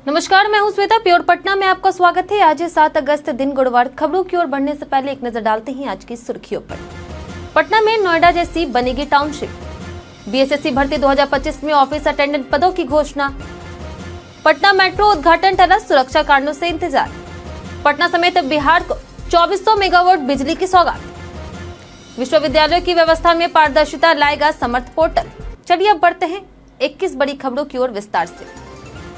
नमस्कार, मैं हूं श्वेता। प्योर पटना में आपका स्वागत है। आज है 7 अगस्त, दिन गुरुवार। खबरों की ओर बढ़ने से पहले एक नजर डालते हैं आज की सुर्खियों पर। पटना में नोएडा जैसी बनेगी टाउनशिप। बीएसएससी भर्ती 2025 में ऑफिस अटेंडेंट पदों की घोषणा। पटना मेट्रो उद्घाटन टला, सुरक्षा कारणों से इंतजार। पटना समेत बिहार को 2400 मेगावाट बिजली की सौगात। विश्वविद्यालयों की व्यवस्था में पारदर्शिता लाएगा समर्थ पोर्टल। चलिए अब बढ़ते हैं 21 बड़ी खबरों की ओर विस्तार से।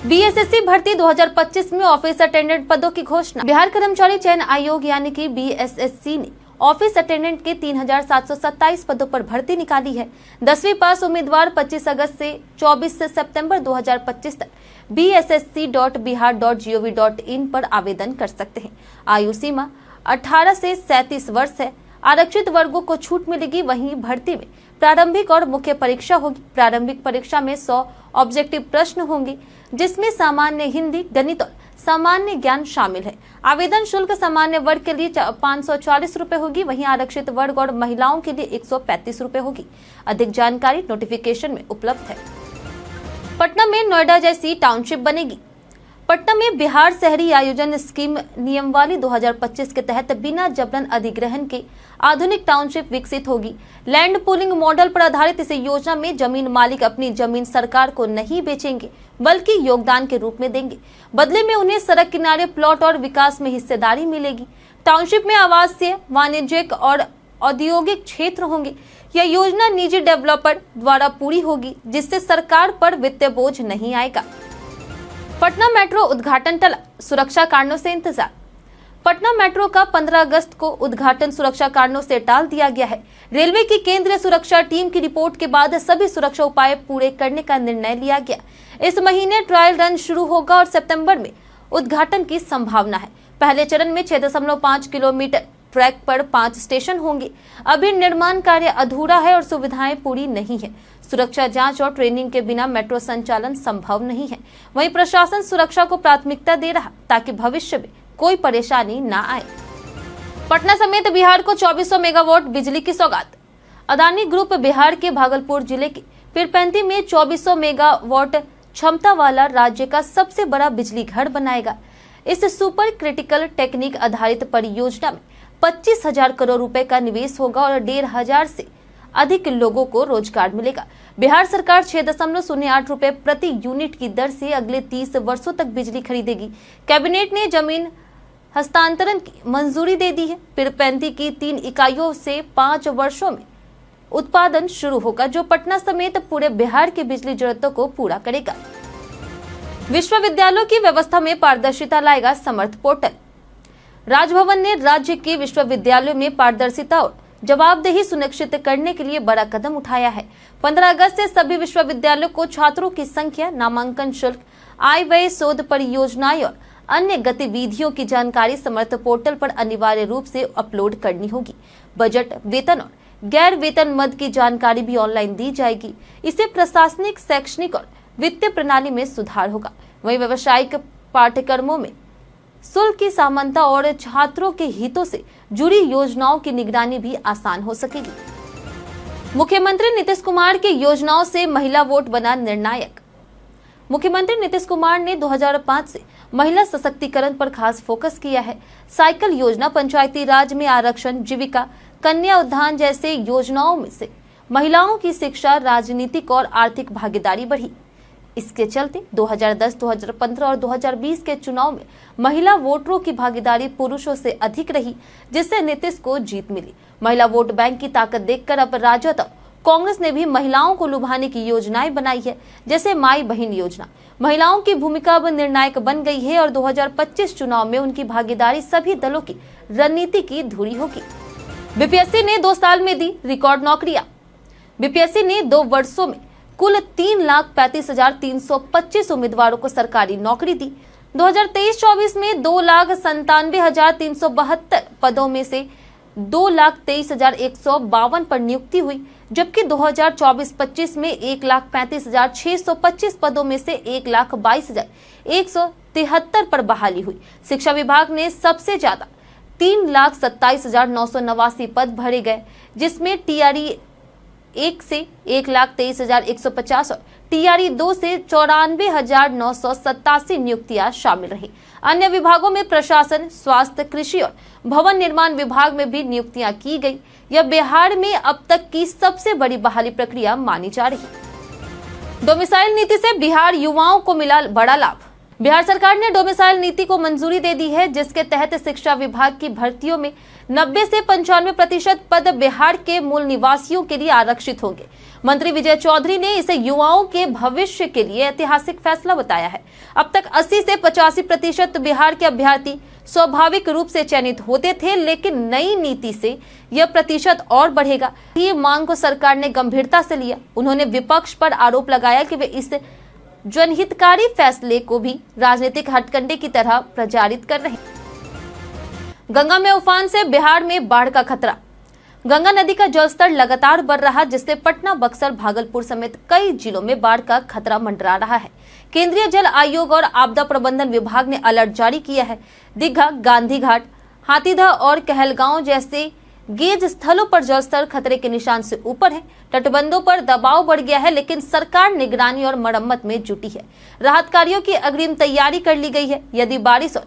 बीएसएससी भर्ती 2025 में ऑफिस अटेंडेंट पदों की घोषणा। बिहार कर्मचारी चयन आयोग यानी कि बीएसएससी ने ऑफिस अटेंडेंट के 3727 पदों पर भर्ती निकाली है। 10वीं पास उम्मीदवार 25 अगस्त से 24 सितंबर 2025 तक bssc.bihar.gov.in पर आवेदन कर सकते हैं। आयु सीमा 18 से 37 वर्ष है। आरक्षित वर्गों को छूट मिलेगी। वहीं भर्ती में प्रारंभिक और मुख्य परीक्षा होगी। प्रारंभिक परीक्षा में 100 ऑब्जेक्टिव प्रश्न होंगे, जिसमें सामान्य हिंदी, गणित और सामान्य ज्ञान शामिल है। आवेदन शुल्क सामान्य वर्ग के लिए 540 रुपए होगी। वहीं आरक्षित वर्ग और महिलाओं के लिए 135 रुपए होगी। अधिक जानकारी नोटिफिकेशन में उपलब्ध है। पटना में नोएडा जैसी टाउनशिप बनेगी। पटना में बिहार शहरी आयोजन स्कीम नियमावली 2025 के तहत बिना जबरन अधिग्रहण के आधुनिक टाउनशिप विकसित होगी। लैंड पूलिंग मॉडल पर आधारित इस योजना में जमीन मालिक अपनी जमीन सरकार को नहीं बेचेंगे, बल्कि योगदान के रूप में देंगे। बदले में उन्हें सड़क किनारे प्लॉट और विकास में हिस्सेदारी मिलेगी। टाउनशिप में आवासीय, वाणिज्यिक और औद्योगिक क्षेत्र होंगे। यह योजना निजी डेवलपर द्वारा पूरी होगी, जिससे सरकार पर वित्तीय बोझ नहीं आएगा। पटना मेट्रो उद्घाटन टला, सुरक्षा कारणों से इंतजार। पटना मेट्रो का 15 अगस्त को उद्घाटन सुरक्षा कारणों से टाल दिया गया है। रेलवे की केंद्रीय सुरक्षा टीम की रिपोर्ट के बाद सभी सुरक्षा उपाय पूरे करने का निर्णय लिया गया। इस महीने ट्रायल रन शुरू होगा और सितंबर में उद्घाटन की संभावना है। पहले चरण में 6.5 किलोमीटर ट्रैक पर 5 स्टेशन होंगे। अभी निर्माण कार्य अधूरा है और सुविधाएं पूरी नहीं है। सुरक्षा जांच और ट्रेनिंग के बिना मेट्रो संचालन संभव नहीं है। वहीं प्रशासन सुरक्षा को प्राथमिकता दे रहा, ताकि भविष्य में कोई परेशानी न आए। पटना समेत बिहार को 2400 मेगावाट बिजली की सौगात। अदानी ग्रुप बिहार के भागलपुर जिले के पीरपैंती में 2400 मेगावाट क्षमता वाला राज्य का सबसे बड़ा बिजली घर बनाएगा। इस सुपर क्रिटिकल टेक्निक आधारित परियोजना में 25,000 करोड़ रुपए का निवेश होगा और 1,500 से अधिक लोगों को रोजगार मिलेगा। बिहार सरकार 6.08 रुपए प्रति यूनिट की दर से अगले 30 वर्षों तक बिजली खरीदेगी। कैबिनेट ने जमीन हस्तांतरण की मंजूरी दे दी है। पीरपैंती की 3 इकाइयों से 5 वर्षों में उत्पादन शुरू होगा, जो पटना समेत पूरे बिहार की बिजली जरूरतों को पूरा करेगा। विश्वविद्यालयों की व्यवस्था में पारदर्शिता लाएगा समर्थ पोर्टल। राजभवन ने राज्य के विश्वविद्यालयों में पारदर्शिता और जवाबदेही सुनिश्चित करने के लिए बड़ा कदम उठाया है। 15 अगस्त से सभी विश्वविद्यालयों को छात्रों की संख्या, नामांकन शुल्क, आय व्यय, शोध परियोजनाएं और अन्य गतिविधियों की जानकारी समर्थ पोर्टल पर अनिवार्य रूप से अपलोड करनी होगी। बजट, वेतन और गैर वेतन मद की जानकारी भी ऑनलाइन दी जाएगी। इससे प्रशासनिक, शैक्षणिक और वित्तीय प्रणाली में सुधार होगा। वहीं व्यावसायिक पाठ्यक्रमों में शुल्क की समानता और छात्रों के हितों से जुड़ी योजनाओं की निगरानी भी आसान हो सकेगी। मुख्यमंत्री नीतीश कुमार की योजनाओं से महिला वोट बना निर्णायक। मुख्यमंत्री नीतीश कुमार ने 2005 से महिला सशक्तिकरण पर खास फोकस किया है। साइकिल योजना, पंचायती राज में आरक्षण, जीविका, कन्या उत्थान जैसे योजनाओं में से महिलाओं की शिक्षा, राजनीतिक और आर्थिक भागीदारी बढ़ी। इसके चलते 2010, 2015 और 2020 के चुनाव में महिला वोटरों की भागीदारी पुरुषों से अधिक रही, जिससे नीतीश को जीत मिली। महिला वोट बैंक की ताकत देखकर अब राजद और कांग्रेस ने भी महिलाओं को लुभाने की योजनाएं बनाई है, जैसे माई बहन योजना। महिलाओं की भूमिका अब निर्णायक बन गई है और 2025 चुनाव में उनकी भागीदारी सभी दलों की रणनीति की धुरी होगी। बीपीएससी ने 2 साल में दी रिकॉर्ड नौकरियां। बीपीएससी ने 2 वर्षों में कुल 3,35,325 उम्मीदवारोर को सरकारी नौकरी दी। 2023-24 में 2,97,372 पदों में से 2,23,152 पर नियुक्ति हुई, जबकि 2024-25 में 1,35,625 पदों में से 1,22,173 पर बहाली हुई। शिक्षा विभाग ने सबसे ज्यादा 3,27,989 पद भरे गए, जिसमें टीआरई 1 से 1,23,150 और टीआरई 2 से 94,987 नियुक्तियां शामिल रही। अन्य विभागों में प्रशासन, स्वास्थ्य, कृषि और भवन निर्माण विभाग में भी नियुक्तियां की गई। यह बिहार में अब तक की सबसे बड़ी बहाली प्रक्रिया मानी जा रही। डोमिसाइल नीति से बिहार युवाओं को मिला बड़ा लाभ। बिहार सरकार ने डोमिसाइल नीति को मंजूरी दे दी है, जिसके तहत शिक्षा विभाग की भर्तियों में 90 से 95% पद बिहार के मूल निवासियों के लिए आरक्षित होंगे। मंत्री विजय चौधरी ने इसे युवाओं के भविष्य के लिए ऐतिहासिक फैसला बताया है। अब तक 80 से 85% बिहार के अभ्यर्थी स्वाभाविक रूप से चयनित होते थे, लेकिन नई नीति से यह प्रतिशत और बढ़ेगा। ये मांग को सरकार ने गंभीरता से लिया। उन्होंने विपक्ष पर आरोप लगाया कि वे इस जनहितकारी फैसले को भी राजनीतिक हथकंडे की तरह प्रचारित कर रहे हैं। गंगा में उफान से बिहार में बाढ़ का खतरा। गंगा नदी का जलस्तर लगातार बढ़ रहा, जिससे पटना, बक्सर, भागलपुर समेत कई जिलों में बाढ़ का खतरा मंडरा रहा है। केंद्रीय जल आयोग और आपदा प्रबंधन विभाग ने अलर्ट जारी किया है। दीघा, गांधी घाट, हाथीदह और कहलगांव जैसे गेज स्थलों पर जलस्तर खतरे के निशान से ऊपर है। तटबंधों पर दबाव बढ़ गया है, लेकिन सरकार निगरानी और मरम्मत में जुटी है। राहत कार्यों की अग्रिम तैयारी कर ली गई है। यदि बारिश और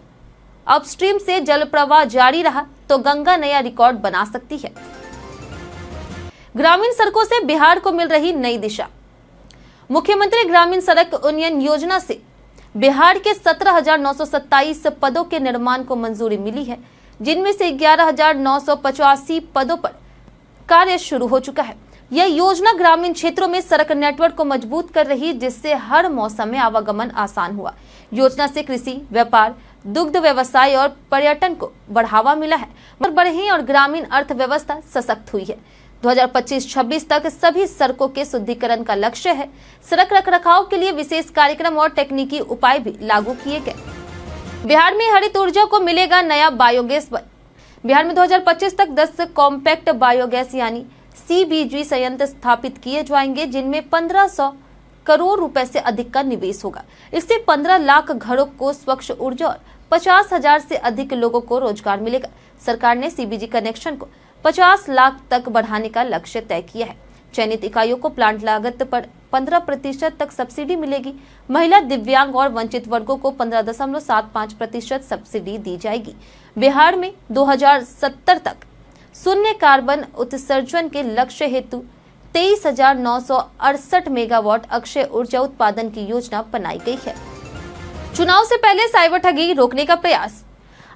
अपस्ट्रीम से जल प्रवाह जारी रहा तो गंगा नया रिकॉर्ड बना सकती है। ग्रामीण सड़कों से बिहार को मिल रही नई दिशा। मुख्यमंत्री ग्रामीण सड़क उन्नयन योजना से बिहार के 17,927 पदों के निर्माण को मंजूरी मिली है, जिनमें से 11,985 पदों पर कार्य शुरू हो चुका है। यह योजना ग्रामीण क्षेत्रों में सड़क नेटवर्क को मजबूत कर रही, जिससे हर मौसम में आवागमन आसान हुआ। योजना से कृषि, व्यापार, दुग्ध व्यवसाय और पर्यटन को बढ़ावा मिला है और बढ़ी और ग्रामीण अर्थव्यवस्था सशक्त हुई है। 2025-26 तक सभी सड़कों के शुद्धिकरण का लक्ष्य है। सड़क रखरखाव के लिए विशेष कार्यक्रम और तकनीकी उपाय भी लागू किए गए। बिहार में हरित ऊर्जा को मिलेगा नया बायोगैस बल। बिहार में 2025 तक 10 कॉम्पैक्ट बायोगैस यानी CBG संयंत्र स्थापित किए जाएंगे, जिनमें 1500 करोड़ रुपए से अधिक का निवेश होगा। इससे 15 लाख घरों को स्वच्छ ऊर्जा और 50,000 से अधिक लोगों को रोजगार मिलेगा। सरकार ने CBG कनेक्शन को 50 लाख तक बढ़ाने का लक्ष्य तय किया है। चयनित इकाइयों को प्लांट लागत पर 15% तक सब्सिडी मिलेगी। महिला, दिव्यांग और वंचित वर्गों को 15.75% सब्सिडी दी जाएगी। बिहार में 2070 तक शून्य कार्बन उत्सर्जन के लक्ष्य हेतु 23,968 मेगावाट अक्षय ऊर्जा उत्पादन की योजना बनाई गई है। चुनाव से पहले साइबर ठगी रोकने का प्रयास।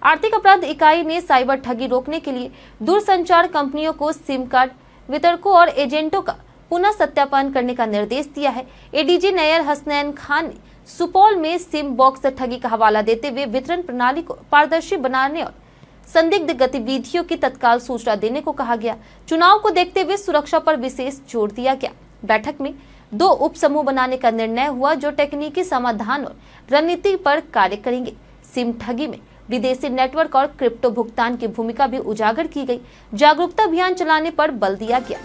आर्थिक अपराध इकाई ने साइबर ठगी रोकने के लिए दूरसंचार कंपनियों को सिम कार्ड वितरकों और एजेंटों का पुनः सत्यापन करने का निर्देश दिया है। एडीजी नैयर हसनैन खान ने सुपौल में सिम बॉक्स ठगी का हवाला देते हुए वितरण प्रणाली को पारदर्शी बनाने और संदिग्ध गतिविधियों की तत्काल सूचना देने को कहा गया। चुनाव को देखते हुए सुरक्षा पर विशेष जोर दिया गया। बैठक में 2 उप समूह बनाने का निर्णय हुआ, जो तकनीकी समाधान और रणनीति पर कार्य करेंगे। सिम ठगी में विदेशी नेटवर्क और क्रिप्टो भुगतान की भूमिका भी उजागर की गई। जागरूकता अभियान चलाने पर बल दिया गया।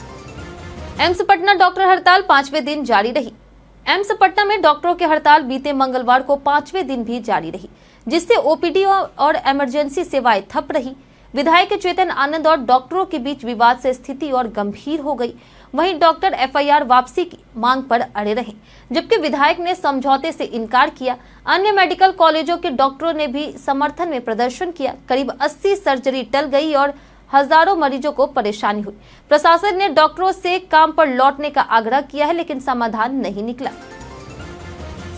एम्स पटना डॉक्टर हड़ताल 5वें दिन जारी रही। एम्स पटना में डॉक्टरों की हड़ताल बीते मंगलवार को 5वें दिन भी जारी रही, जिससे ओपीडी और इमरजेंसी सेवाएं ठप रही। विधायक चेतन आनंद और डॉक्टरों के बीच विवाद से स्थिति और गंभीर हो गई। वहीं डॉक्टर FIR वापसी की मांग पर अड़े रहे, जबकि विधायक ने समझौते से इनकार किया। अन्य मेडिकल कॉलेजों के डॉक्टरों ने भी समर्थन में प्रदर्शन किया। करीब 80 सर्जरी टल गई और हजारों मरीजों को परेशानी हुई। प्रशासन ने डॉक्टरों से काम पर लौटने का आग्रह किया है, लेकिन समाधान नहीं निकला।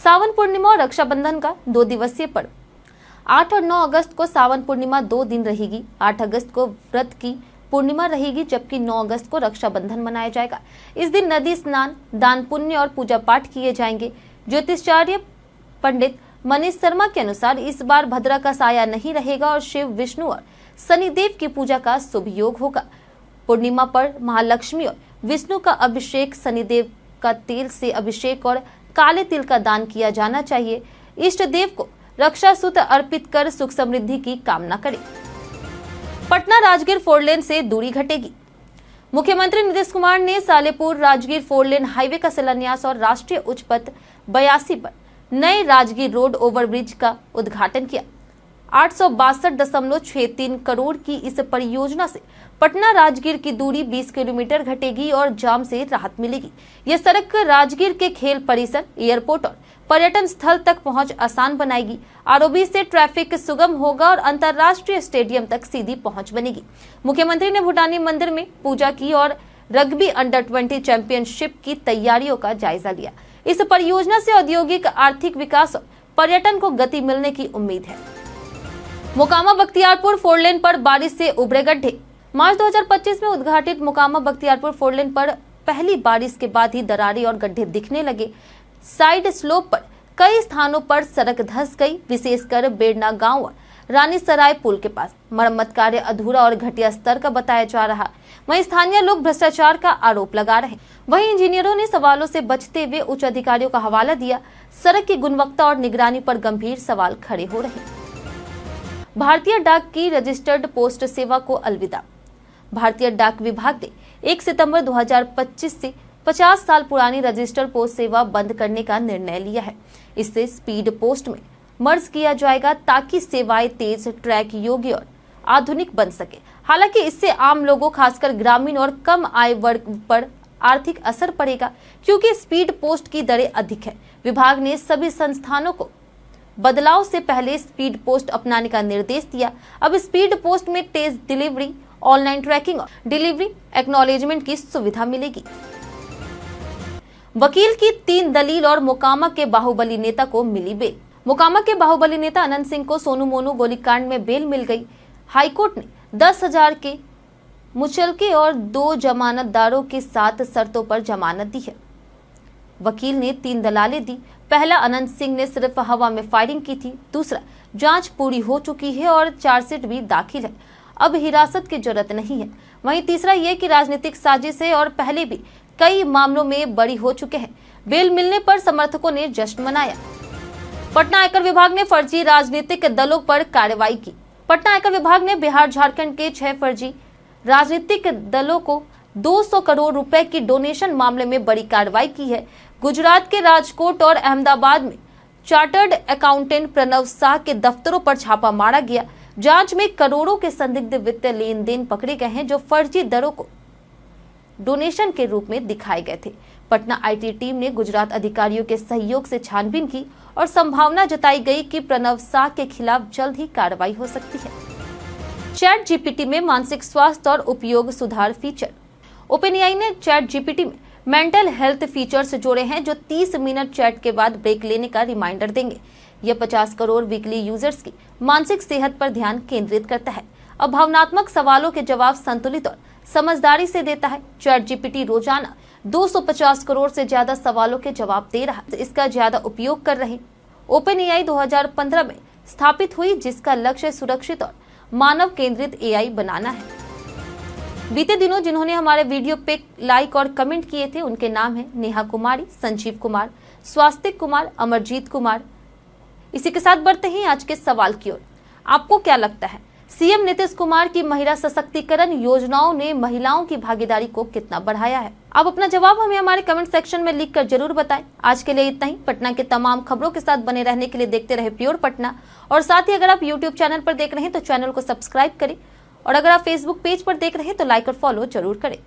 सावन पूर्णिमा और रक्षाबंधन का 2 दिवसीय पर्व। 8 और 9 अगस्त को सावन पूर्णिमा 2 दिन रहेगी। 8 अगस्त को व्रत की पूर्णिमा रहेगी, जबकि 9 अगस्त को रक्षाबंधन मनाया जाएगा। इस दिन नदी स्नान, दान पुण्य और पूजा पाठ किए जाएंगे। ज्योतिषाचार्य पंडित मनीष शर्मा के अनुसार इस बार भद्रा का साया नहीं रहेगा और शिव, विष्णु और शनिदेव की पूजा का शुभ योग होगा। पूर्णिमा पर महालक्ष्मी और विष्णु का अभिषेक, शनिदेव का तेल से अभिषेक और काले तिल का दान किया जाना चाहिए। इष्ट देव को रक्षा सूत्र अर्पित कर सुख समृद्धि की कामना करें। पटना राजगीर 4 लेन से दूरी घटेगी। मुख्यमंत्री नीतीश कुमार ने सालेपुर राजगीर 4 लेन हाईवे का शिलान्यास और राष्ट्रीय उच्च पथ 82 पर नए राजगीर रोड ओवरब्रिज का उद्घाटन किया। 862.63 करोड़ की इस परियोजना से पटना राजगीर की दूरी 20 किलोमीटर घटेगी और जाम से राहत मिलेगी। यह सड़क राजगीर के खेल परिसर, एयरपोर्ट और पर्यटन स्थल तक पहुंच आसान बनाएगी। आरओबी से ट्रैफिक सुगम होगा और अंतर्राष्ट्रीय स्टेडियम तक सीधी पहुंच बनेगी। मुख्यमंत्री ने भूटानी मंदिर में पूजा की और रग्बी अंडर 20 चैंपियनशिप की तैयारियों का जायजा लिया। इस परियोजना से औद्योगिक आर्थिक विकास और पर्यटन को गति मिलने की उम्मीद है। मोकामा बख्तियारपुर फोरलेन पर बारिश से उभरे गड्ढे। मार्च 2025 में उद्घाटित मोकामा बख्तियारपुर फोरलेन पर पहली बारिश के बाद ही दरारें और गड्ढे दिखने लगे। साइड स्लोप पर कई स्थानों पर सड़क धंस गई, विशेषकर बेड़ना गांव और रानी सराय पुल के पास। मरम्मत कार्य अधूरा और घटिया स्तर का बताया जा रहा। वहीं स्थानीय लोग भ्रष्टाचार का आरोप लगा रहे। वहीं इंजीनियरों ने सवालों से बचते हुए उच्च अधिकारियों का हवाला दिया। सड़क की गुणवत्ता और निगरानी पर गंभीर सवाल खड़े हो रहे। भारतीय डाक की रजिस्टर्ड पोस्ट सेवा को अलविदा। भारतीय डाक विभाग ने 1 सितंबर 2025 से 50 साल पुरानी रजिस्टर्ड पोस्ट सेवा बंद करने का निर्णय लिया है। इससे स्पीड पोस्ट में मर्ज किया जाएगा ताकि सेवाएं तेज, ट्रैक योग्य और आधुनिक बन सके। हालांकि इससे आम लोगों, खासकर ग्रामीण और कम आय वर्ग पर आर्थिक असर पड़ेगा, क्योंकि स्पीड पोस्ट की दरें अधिक है। विभाग ने सभी संस्थानों को बदलाव से पहले स्पीड पोस्ट अपनाने का निर्देश दिया। अब स्पीड पोस्ट में तेज डिलीवरी, ऑनलाइन ट्रैकिंग और डिलीवरी एक्नॉलेजमेंट की सुविधा मिलेगी। वकील की 3 दलील और मोकामा के बाहुबली नेता को मिली बेल। मोकामा के बाहुबली नेता अनंत सिंह को सोनू मोनू गोलीकांड में बेल मिल गई। हाईकोर्ट ने 10,000 के मुचलके और 2 जमानतदारों के 7 शर्तों पर जमानत दी है। वकील ने 3 दलालें दी। पहला, अनंत सिंह ने सिर्फ हवा में फायरिंग की थी। दूसरा, जांच पूरी हो चुकी है और चार्जशीट भी दाखिल है, अब हिरासत की जरूरत नहीं है। वहीं तीसरा ये कि राजनीतिक साजिश है और पहले भी कई मामलों में बरी हो चुके हैं। बेल मिलने पर समर्थकों ने जश्न मनाया। पटना आयकर विभाग ने फर्जी राजनीतिक दलों पर कार्रवाई की। पटना आयकर विभाग ने बिहार झारखंड के 6 फर्जी राजनीतिक दलों को 200 करोड़ रुपए की डोनेशन मामले में बड़ी कार्रवाई की है। गुजरात के राजकोट और अहमदाबाद में चार्टर्ड अकाउंटेंट प्रणव शाह के दफ्तरों पर छापा मारा गया। जांच में करोड़ों के संदिग्ध वित्तीय लेन देन पकड़े गए हैं, जो फर्जी दरों को डोनेशन के रूप में दिखाए गए थे। पटना आईटी टीम ने गुजरात अधिकारियों के सहयोग से छानबीन की और संभावना जताई गई कि प्रणव शाह के खिलाफ जल्द ही कार्रवाई हो सकती है। चैट जीपीटी में मानसिक स्वास्थ्य और उपयोग सुधार फीचर। ओपनएआई ने चैट जीपीटी में मेंटल हेल्थ फीचर्स जोड़े हैं, जो 30 मिनट चैट के बाद ब्रेक लेने का रिमाइंडर देंगे। यह 50 करोड़ वीकली यूजर्स की मानसिक सेहत पर ध्यान केंद्रित करता है और भावनात्मक सवालों के जवाब संतुलित और समझदारी से देता है। चैट जीपीटी रोजाना 250 करोड़ से ज्यादा सवालों के जवाब दे रहा है। इसका ज्यादा उपयोग कर रहे ओपनएआई 2015 में स्थापित हुई, जिसका लक्ष्य सुरक्षित और मानव केंद्रित एआई बनाना है। बीते दिनों जिन्होंने हमारे वीडियो पे लाइक और कमेंट किए थे, उनके नाम है नेहा कुमारी, संजीव कुमार, स्वास्तिक कुमार, अमरजीत कुमार। इसी के साथ बढ़ते हैं आज के सवाल की ओर। आपको क्या लगता है, सीएम नीतीश कुमार की महिला सशक्तिकरण योजनाओं ने महिलाओं की भागीदारी को कितना बढ़ाया है? आप अपना जवाब हमें हमारे कमेंट सेक्शन में लिखकर जरूर बताएं। आज के लिए इतना ही। पटना के तमाम खबरों के साथ बने रहने के लिए देखते रहे प्योर पटना। और साथ ही अगर आप यूट्यूब चैनल पर देख रहे हैं तो चैनल को सब्सक्राइब करें, और अगर आप फेसबुक पेज पर देख रहे हैं तो लाइक और फॉलो जरूर करें।